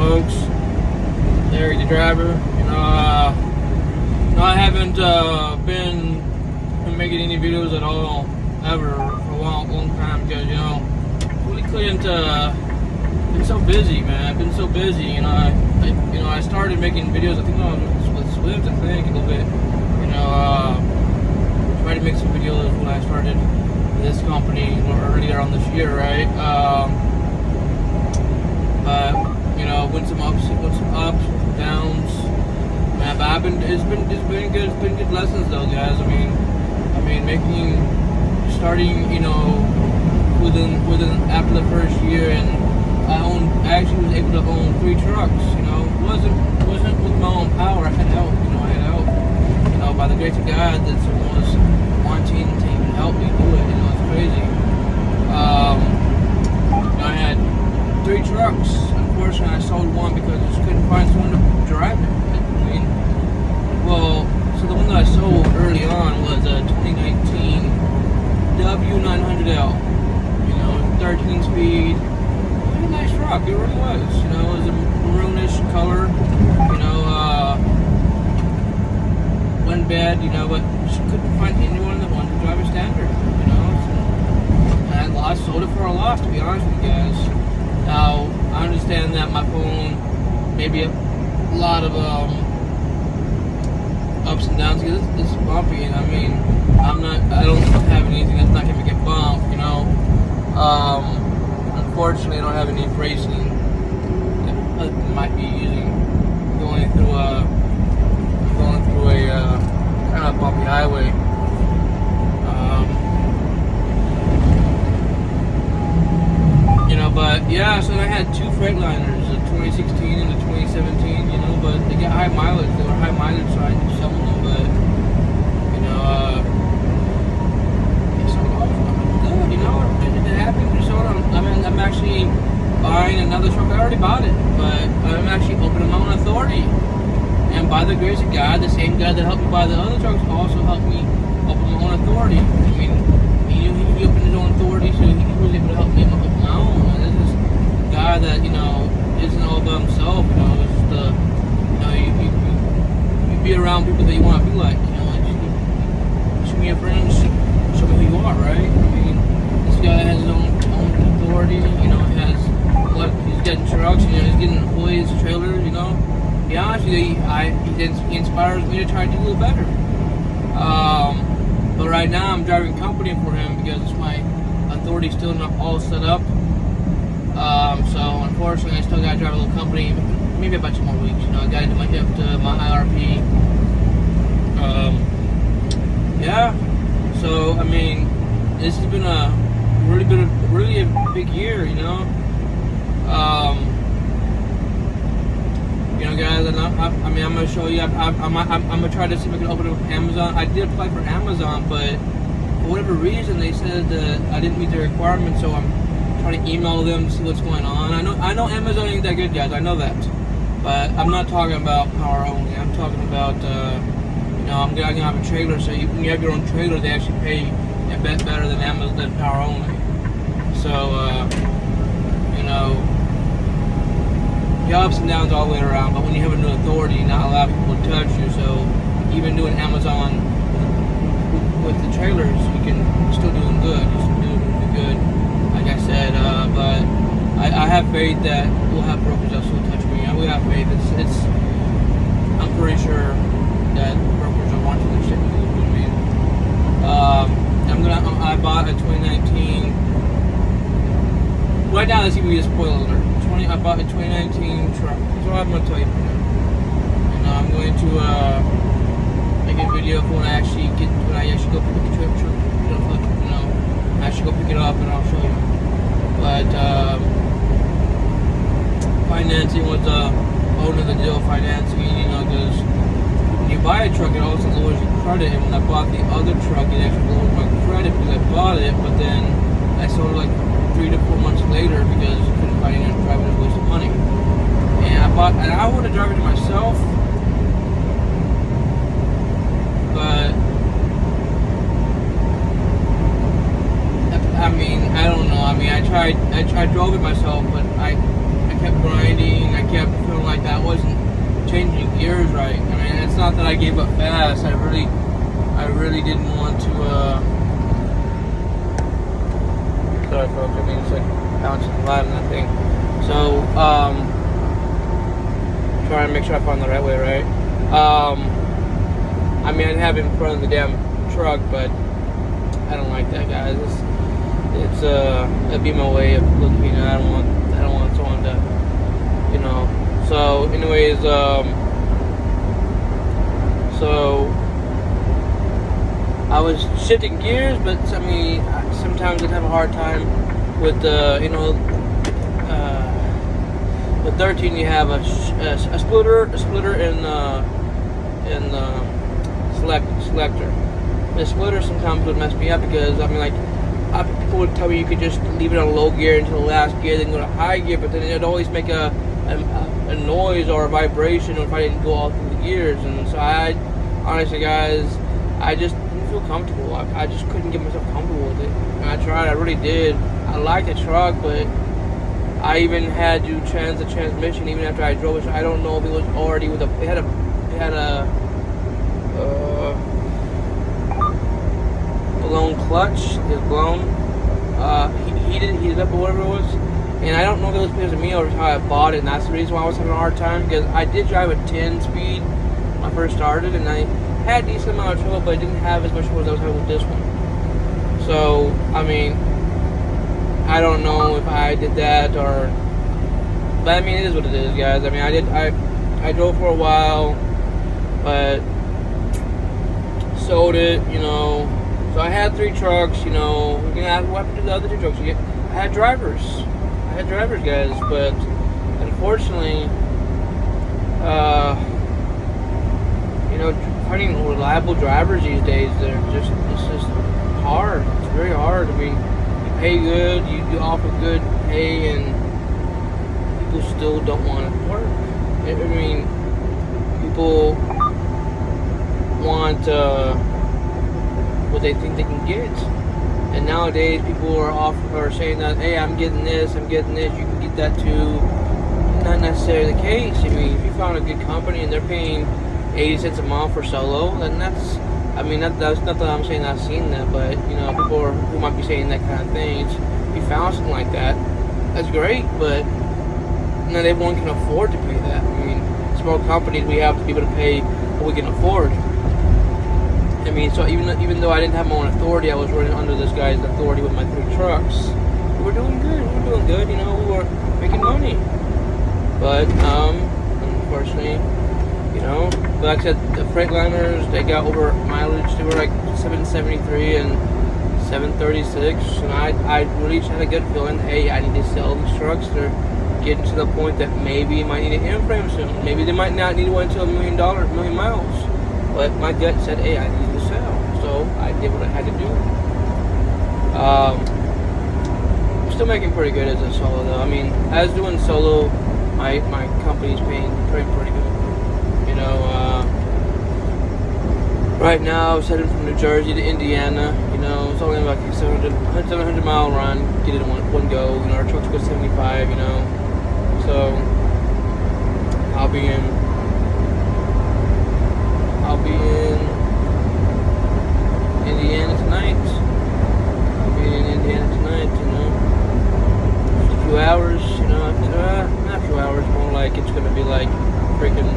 folks? Larry the driver. I haven't been making any videos at all ever for a long time because really couldn't. Been so busy, man. I've been so busy. I started making videos. I think I was with Swift. I think a little bit. Tried to make some videos when I started this company earlier on this year, right? But went some ups, some downs. Man, but it's been good. It's been good lessons though, guys. I mean, starting, within after the first year, and I actually was able to own 3 trucks. It wasn't with my own power. I had help. By the grace of God, that someone was wanting to even help me do it. It's crazy. I had 3 trucks. Unfortunately, I sold one because I just couldn't find someone to drive it. So the one that I sold early on was a 2019 W900L. 13 speed. Pretty nice truck. It really was. It was a maroonish color. Went bad. But just couldn't find anyone that wanted to drive a standard. And I sold it for a loss, to be honest with you guys. Now I understand that my phone maybe a lot of ups and downs because it's bumpy, and I don't have anything that's not gonna get bumped. Unfortunately, I don't have any bracing that I might be using going through a kind of bumpy highway. But yeah, so I had 2 Freightliners, a 2016 and a 2017. But they got high mileage. They were high mileage, so I ended up selling them. But it's good. It happened. So I'm actually buying another truck. I already bought it, but I'm actually opening my own authority. And by the grace of God, the same guy that helped me buy the other trucks also helped me open my own authority. He knew he could open his own authority, so he was able to help me open my own. And this is a guy that isn't all by himself. It's just you be around people that you want to be like. Show me your friends, show me who you are, right? This guy has his own authority. He's getting trucks. He's getting employees, trailers. To be honest with you, he inspires me to try to do a little better. But right now I'm driving company for him because my authority's still not all set up. So unfortunately, I still got to drive a little company, maybe about 2 more weeks. I got to do my IRP. Yeah. So this has been a really a big year. Guys, I'm gonna show you. I'm gonna try to see if I can open it with Amazon. I did apply for Amazon, but for whatever reason, they said that I didn't meet the requirements. So I'm trying to email them to see what's going on. I know Amazon ain't that good, guys. I know that, but I'm not talking about power only. I'm talking about I'm gonna have a trailer. So when you have your own trailer, they actually pay a bit better than Amazon than power only. So the ups and downs all the way around, but when you have a new authority, not a lot of people to touch you. So even doing Amazon with the trailers, you can still do them good. You still do them good, like I said. But I have faith that we'll have brokers that still touch me. We have faith. I'm pretty sure that brokers are wanting to ship me. I bought a 2019. Right now, this is gonna be a spoiler alert. I bought a 2019 truck. That's what I'm going to tell you for now. I'm going to make a video when I actually go pick the truck. I actually go pick it up and I'll show you. But financing was a whole other deal. Financing, because when you buy a truck, it also lowers your credit. And when I bought the other truck, it actually lowered my credit because I bought it, but then I sold it like 3 to 4 months later because I couldn't find anyone to drive it and waste money. And I want to drive it myself, but I don't know. I drove it myself, but I kept grinding. I kept feeling like I wasn't changing gears right. I mean, it's not that I gave up fast. I really didn't want to. Sorry, folks. I mean, it's like bouncing a lot in that thing. So, trying to make sure I found the right way, right? I mean, I'd have it in front of the damn truck, but I don't like that, guys. It'd be my way of looking. I don't want someone to, you know. So, anyways, so I was shifting gears, but I mean, sometimes I'd have a hard time with the, you know, with 13 you have a splitter, and selector. The splitter sometimes would mess me up because I mean, like, people would tell me you could just leave it on low gear until the last gear, then go to high gear, but then it'd always make a noise or a vibration if I didn't go all through the gears. And so honestly, guys, I just didn't feel comfortable. I just couldn't get myself comfortable with it. And I tried, I really did. I liked the truck, but I even had to change the transmission even after I drove it. So I don't know if it was already with it had a blown clutch. It was blown, heated up or whatever it was. And I don't know if it was because of me or how I bought it, and that's the reason why I was having a hard time, because I did drive a 10 speed when I first started, and I had a decent amount of trouble, but I didn't have as much trouble as I was having with this one. So, I mean, I don't know if I did that or, but I mean, it is what it is, guys. I mean, I drove for a while, but sold it, you know. So I had 3 trucks, you know. We're gonna have to do the other 2 trucks. I had drivers, guys, but unfortunately, you know, finding reliable drivers these days, it's just hard. It's very hard. I mean, you pay good, you offer good pay, and people still don't want to work. I mean, people want what they think they can get. And nowadays, people are saying that, hey, I'm getting this, you can get that too. Not necessarily the case. I mean, if you found a good company and they're paying 80 cents a mile for solo, then that's not that I'm saying I've seen that, but, you know, people who might be saying that kind of thing, if you found something like that, that's great, but not everyone can afford to pay that. I mean, small companies, we have to be able to pay what we can afford. I mean, so even though I didn't have my own authority, I was running under this guy's authority with my 3 trucks. We were doing good, you know, we were making money. But, unfortunately, you know, but like I said, the Freightliners, they got over mileage. They were like 773 and 736, and I really had a good feeling, hey, I need to sell these trucks. They're getting to the point that maybe I might need an in-frame soon. Maybe they might not need one until $1 million miles. But my gut said, hey, I need to sell. So I did what I had to do. I'm still making pretty good as a solo, though. I mean, as doing solo, my company's paying pretty good. You know, right now, I was heading from New Jersey to Indiana. You know, it's only about a 700 mile run. Get it in one go. You know, our trucks go 75, you know. So I'll be in Indiana tonight. You know. Just a few hours, you know. Not a few hours, more like it's gonna be like freaking,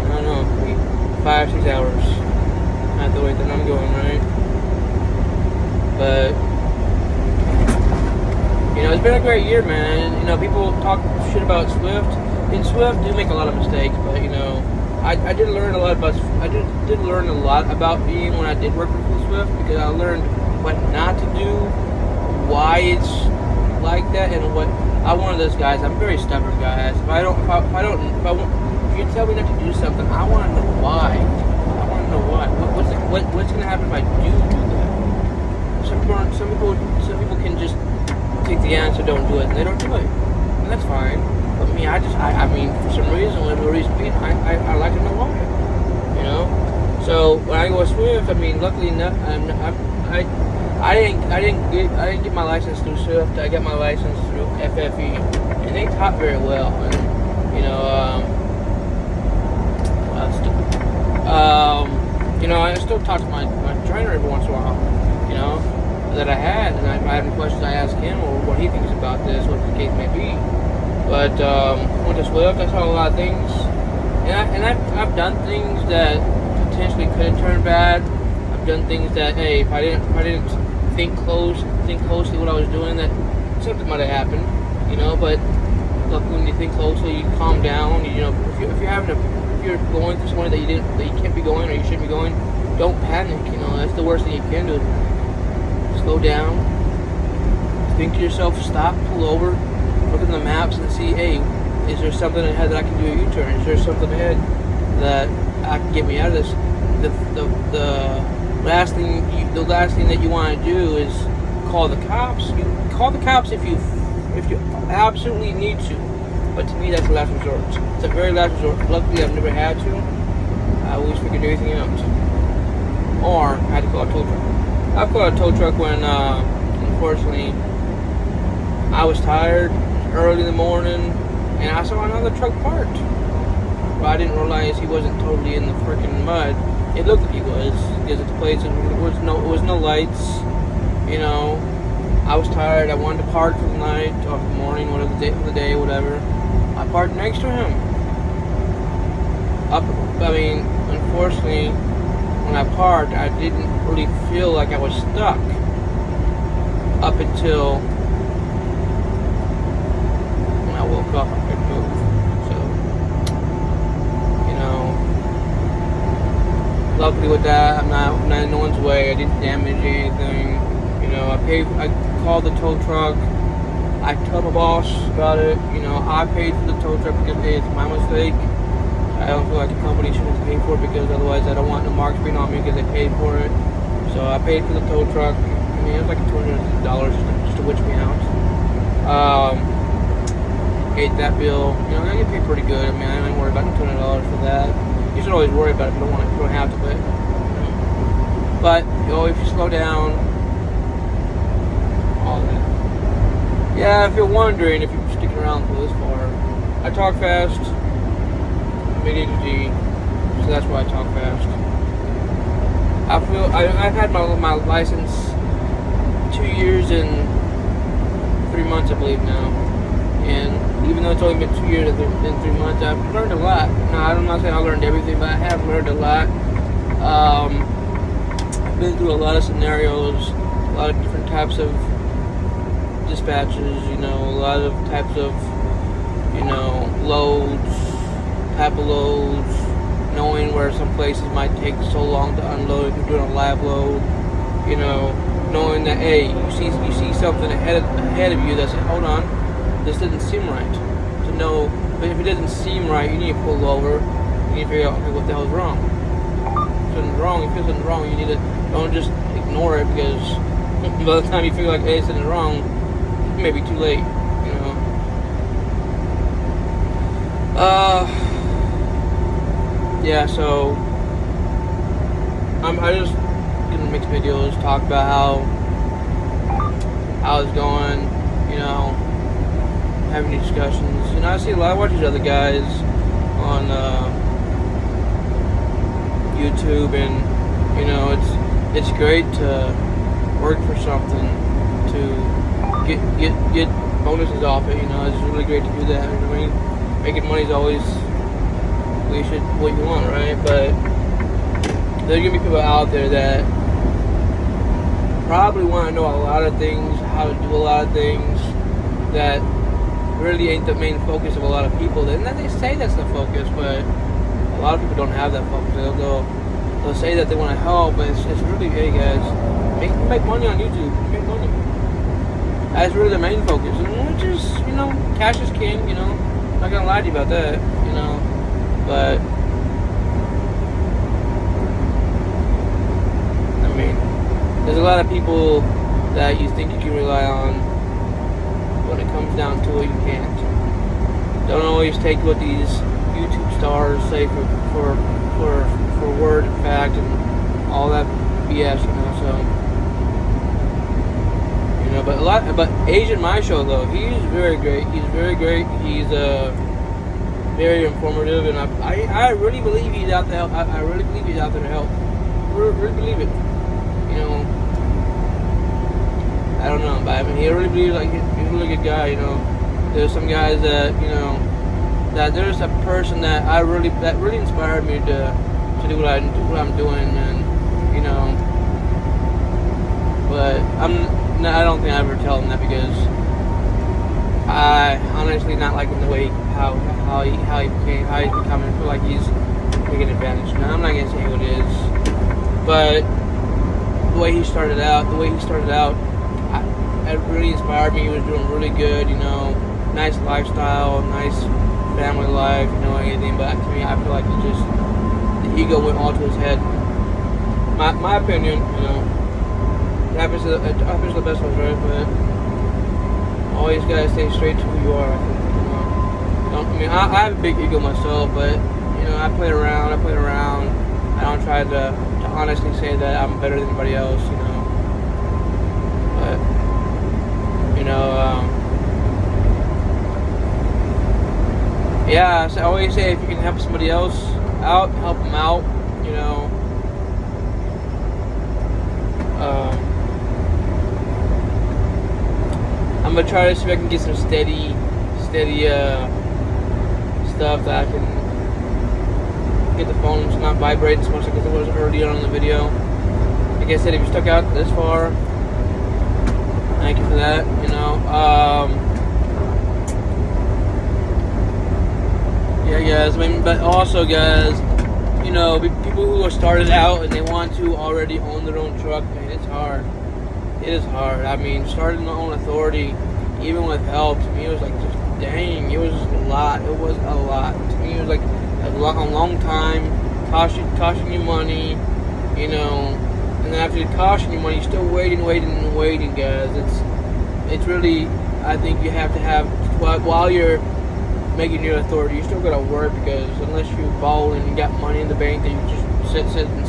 I don't know, 5-6 hours. Not the way that I'm going, right? But, you know, it's been a great year, man. You know, people talk shit about Swift. And Swift do make a lot of mistakes, but, you know, I did learn a lot about being when I did work with Swift, because I learned what not to do, why it's like that, and what I'm one of those guys. I'm very stubborn, guys. If you tell me not to do something, I want to know why. I want to know why. What's going to happen if I do that? Some people can just take the answer, don't do it, and they don't do it, and that's fine. But me, I mean, for some reason, whatever reason being, I like to know why, you know. So when I go with Swift, I mean, luckily enough, I I didn't get my license through Swift. I got my license through FFE, and they taught very well. And you know, I still talk to my trainer every once in a while. You know, that I had, and if I have any questions, I ask him or what he thinks about this, what the case may be. But went to Swift. I saw a lot of things, and I've done things that potentially could have turned bad. I've done things that, hey, if I didn't think closely what I was doing, that something might have happened, you know. But look, when you think closely, you calm down. You know, if you're going through somewhere that you can't be going or you shouldn't be going, don't panic. You know, that's the worst thing you can do. Slow down. Think to yourself. Stop. Pull over. Look at the maps and see. Hey, is there something ahead that I can do a U-turn? Is there something ahead that I can get me out of this? The last thing that you want to do is call the cops. You call the cops if you absolutely need to, but to me that's the last resort. It's a very last resort. Luckily, I've never had to. I always figured everything out, or I had to call a tow truck. I've called a tow truck when, unfortunately, I was tired, early in the morning, and I saw another truck parked. But I didn't realize he wasn't totally in the freaking mud. It looked like he was, because at the place it was no lights. You know, I was tired. I wanted to park for the night or the morning, whatever the day, whatever. I parked next to him. Unfortunately, when I parked, I didn't really feel like I was stuck up until when I woke up. I couldn't move. So, you know, luckily with that, I'm not in no one's way. I didn't damage anything. You know, I called the tow truck. I told my boss about it. You know, I paid for the tow truck because, hey, it's my mistake. I don't feel like the company should have paid for it, because otherwise I don't want the marks being on me because they paid for it. So I paid for the tow truck. I mean, it was like $200 just to witch me out. Paid that bill. You know, I get paid pretty good. I mean, I don't worry about the $200 for that. You should always worry about it if you don't want to. You don't have to, but you know, if you slow down, all that. Yeah, if you're wondering if you're sticking around for this far, I talk fast. I'm ADHD, so that's why I talk fast. I've had my license 2 years and 3 months, I believe now. And even though it's only been 2 years and 3 months, I've learned a lot. Now, I'm not saying I learned everything, but I have learned a lot. I've been through a lot of scenarios, a lot of different types of dispatches, you know, a lot of types of, you know, type of loads, knowing where some places might take so long to unload if you're doing a live load, you know, knowing that, hey, you see something ahead of you that's, hold on, this doesn't seem right. So no, but if it doesn't seem right, you need to pull over. You need to figure out, okay, what the hell's wrong. If something's wrong, you need to, don't just ignore it, because by the time you feel like, hey, something's wrong, it may be too late, you know. Yeah, so I just gonna make videos, talk about how it's going, you know, having these discussions. You know, I watch these other guys on YouTube, and you know, it's great to work for something, to get bonuses off it. You know, it's really great to do that. I mean, making money is always what you want, right? But there's gonna be people out there that probably want to know a lot of things, how to do a lot of things that really ain't the main focus of a lot of people. And then they say that's the focus, but a lot of people don't have that focus. They'll say that they want to help, but it's really, hey guys, make money on YouTube. Make money. That's really the main focus, and which is, you know, cash is king. You know, I'm not gonna lie to you about that. You know. But I mean, there's a lot of people that you think you can rely on. When it comes down to it, you can't. Don't always take what these YouTube stars say for word and fact and all that BS, you know. So You know, but Asian My Show though, he's very great. He's very great. He's very informative, and I really believe he's out there. I really believe he's out there to help. Really believe it. You know, I don't know, but I mean, he really believes like he's a really good guy. You know, there's some guys that that there's a person that really inspired me to do what I'm doing, and you know, but I don't think I ever tell him that because I honestly not like him the way how he's becoming. I feel like he's taking advantage. Now I'm not gonna say who it is, but the way he started out, it really inspired me. He was doing really good, you know, nice lifestyle, nice family life, you know, anything. But to me, I feel like the ego went all to his head. My opinion, you know, it happens to the best of us, right? But always gotta stay straight to who you are. I think, you know. I mean, I have a big ego myself, but you know, I play around. I don't try to honestly say that I'm better than anybody else, you know. But you know, yeah. So I always say if you can help somebody else out, help them out, you know. I'm gonna try to see if I can get some steady stuff that I can get the phone to not vibrate as much as it was earlier on in the video. Like I said, if you stuck out this far, thank you for that. You know, yeah, guys. I mean, but also, guys, you know, people who are started out and they want to already own their own truck, man, it's hard. It is hard. I mean, starting my own authority, even with help, to me it was like just dang. It was just a lot. It was a lot. To me, it was like a long time. Costing you money, you know. And then after it costing you money, you're still waiting, guys. It's really. I think you have to have while you're making your authority, you still gotta work because unless you ball and you got money in the bank, then you just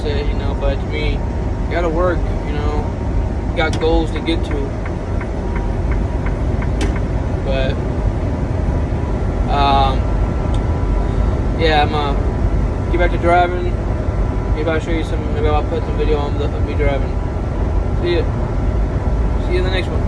sit, you know. But to me, you gotta work, you know. You got goals to get to. But yeah, I'm gonna get back to driving. Maybe I'll show you some. Maybe I'll put some video on of me driving. See you in the next one.